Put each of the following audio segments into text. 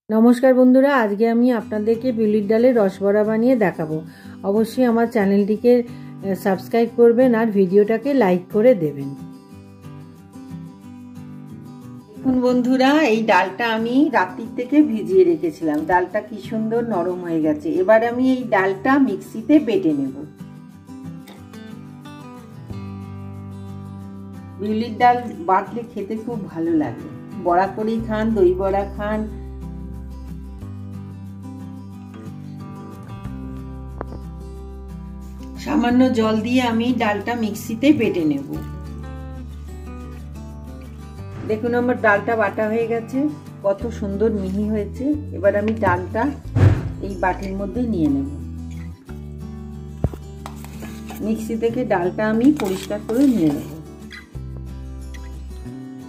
নমস্কার বন্ধুরা, আজকে আমি আপনাদেরকে বিউলির ডালের রসবড়া বানিয়ে দেখাবো। অবশ্যই আমার চ্যানেলটিকে সাবস্ক্রাইব করবেন আর ভিডিওটাকে লাইক করে দেবেন। দেখুন বন্ধুরা, এই ডালটা আমি রাত্রির থেকে ভিজিয়ে রেখেছিলাম। ডালটা কি সুন্দর নরম হয়ে গেছে। এবার আমি এই ডালটা মিক্সিতে বেটে নেব। বিউলির ডাল বাটলে খেতে খুব ভালো লাগে। বড়া করেই খান, দই বড়া খান। সামান্য জল দিয়ে আমি ডালটা মিক্সিতে বেটে নেব। দেখুন আমার ডালটা বাটা হয়ে গেছে, কত সুন্দর মিহি হয়েছে। এবার আমি ডালটা এই বাটির মধ্যে নিয়ে নেব। মিক্সি থেকে ডালটা আমি পরিষ্কার করে নিয়ে নেব।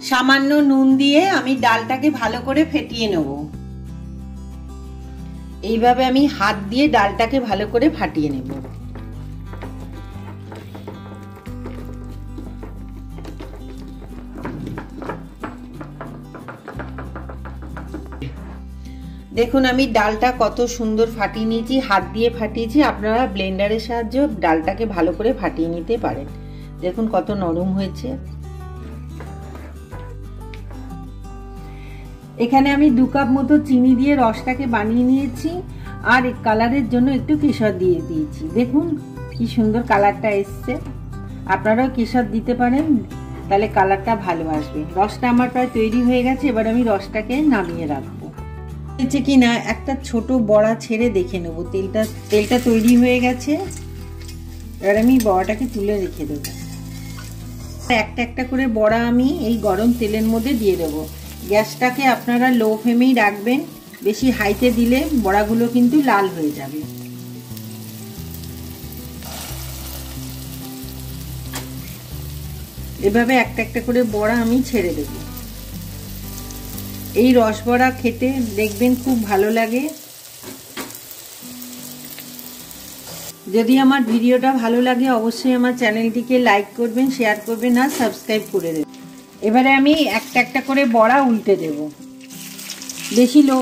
সামান্য নুন দিয়ে আমি ডালটাকে ভালো করে ফেটিয়ে নেব। এইভাবে আমি হাত দিয়ে ডালটাকে ভালো করে ফাটিয়ে নেব। দেখুন আমি ডালটা কত সুন্দর ফাটিয়ে নিয়েছি, হাত দিয়ে ফাটিয়েছি। আপনারা ব্লেন্ডারের সাহায্যে ডালটাকে ভালো করে ফাটিয়ে নিতে পারেন। দেখুন কত নরম হয়েছে। এখানে আমি 2 কাপ মতো চিনি দিয়ে রসটাকে বানিয়ে নিয়েছি আর কালারের জন্য একটু কেশর দিয়ে দিয়েছি। দেখুন কি সুন্দর কালারটা এসছে। আপনারাও কেশর দিতে পারেন, তাহলে কালারটা ভালো আসবে। রসটা আমার প্রায় তৈরি হয়ে গেছে। এবার আমি রসটাকে নামিয়ে রাখবো। কিনা একটা ছোট বড়া ছেড়ে দেখে নেব। তেলটা তৈরি হয়ে গেছে। এবার আমি বড়াটাকে তুলে রেখে দেব। একটা একটা করে বড়া আমি এই গরম তেলের মধ্যে দিয়ে দেব। গ্যাসটাকে আপনারা লো ফ্লেমেই রাখবেন, বেশি হাইতে দিলে বড়াগুলো কিন্তু লাল হয়ে যাবে। এভাবে একটা একটা করে বড়া আমি ছেড়ে দেব। এই রসবড়া খেতে দেখবেন খুব ভালো লাগে। যদি আমার ভিডিওটা ভালো লাগে অবশ্যই আমার চ্যানেলটিকে লাইক করবেন, শেয়ার করবেন আর সাবস্ক্রাইব করে দেবেন। এবারে আমি একটা একটা করে বড়া উল্টে দেব। বেশি লো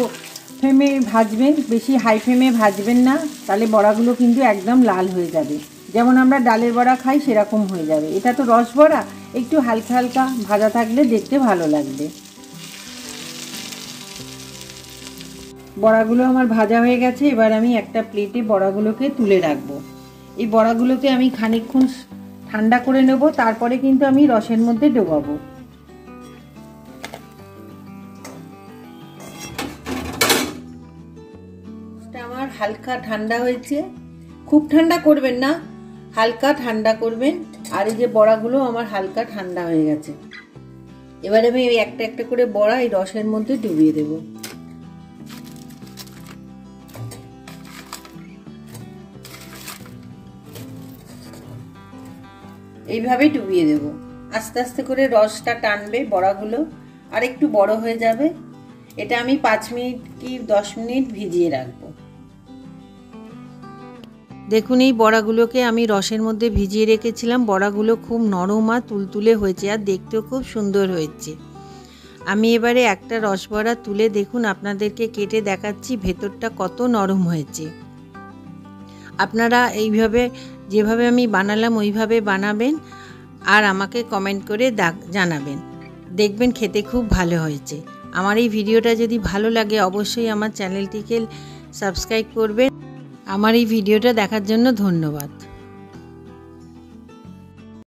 ফ্লেমে ভাজবেন, বেশি হাই ফ্লেমে ভাজবেন না, তাহলে বড়াগুলো কিন্তু একদম লাল হয়ে যাবে। যেমন আমরা ডালের বড়া খাই সেরকম হয়ে যাবে। এটা তো রসবড়া, একটু হালকা হালকা ভাজা থাকলে দেখতে ভালো লাগবে। বড়াগুলো আমার ভাজা হয়ে গেছে। এবার আমি একটা প্লেটে বড়াগুলোকে তুলে রাখবো। এই বড়াগুলোকে আমি খানিকক্ষণ ঠান্ডা করে নেব, তারপরে কিন্তু আমি রসের মধ্যে ডোবাবো। আমার হালকা ঠান্ডা হয়েছে, খুব ঠান্ডা করবেন না, হালকা ঠান্ডা করবেন। আর এই যে বড়াগুলো আমার হালকা ঠান্ডা হয়ে গেছে। এবার আমি একটা একটা করে বড়া এই রসের মধ্যে ডুবিয়ে দেবো। এইভাবে ডুবিয়ে দেব। আস্তে আস্তে করে রসটা টানবে বড়াগুলো, আর একটু বড় হয়ে যাবে। এটা আমি 5 মিনিট কি 10 মিনিট ভিজিয়ে রাখবো। দেখুন এই বড়াগুলোকে আমি রসের মধ্যে ভিজিয়ে রেখেছিলাম। বড়াগুলো খুব নরম আর তুলতুলে হয়েছে আর দেখতেও খুব সুন্দর হয়েছে। আমি এবারে একটা রসবড়া তুলে দেখুন আপনাদেরকে কেটে দেখাচ্ছি ভেতরটা কত নরম হয়েছে। আপনারা এইভাবে যেভাবে আমি বানালাম ওইভাবে বানাবেন আর আমাকে কমেন্ট করে জানাবেন। দেখবেন খেতে খুব ভালো হয়েছে। আমার এই ভিডিওটা যদি ভালো লাগে অবশ্যই আমার চ্যানেলটিকে সাবস্ক্রাইব করবেন। আমার এই ভিডিওটা দেখার জন্য ধন্যবাদ।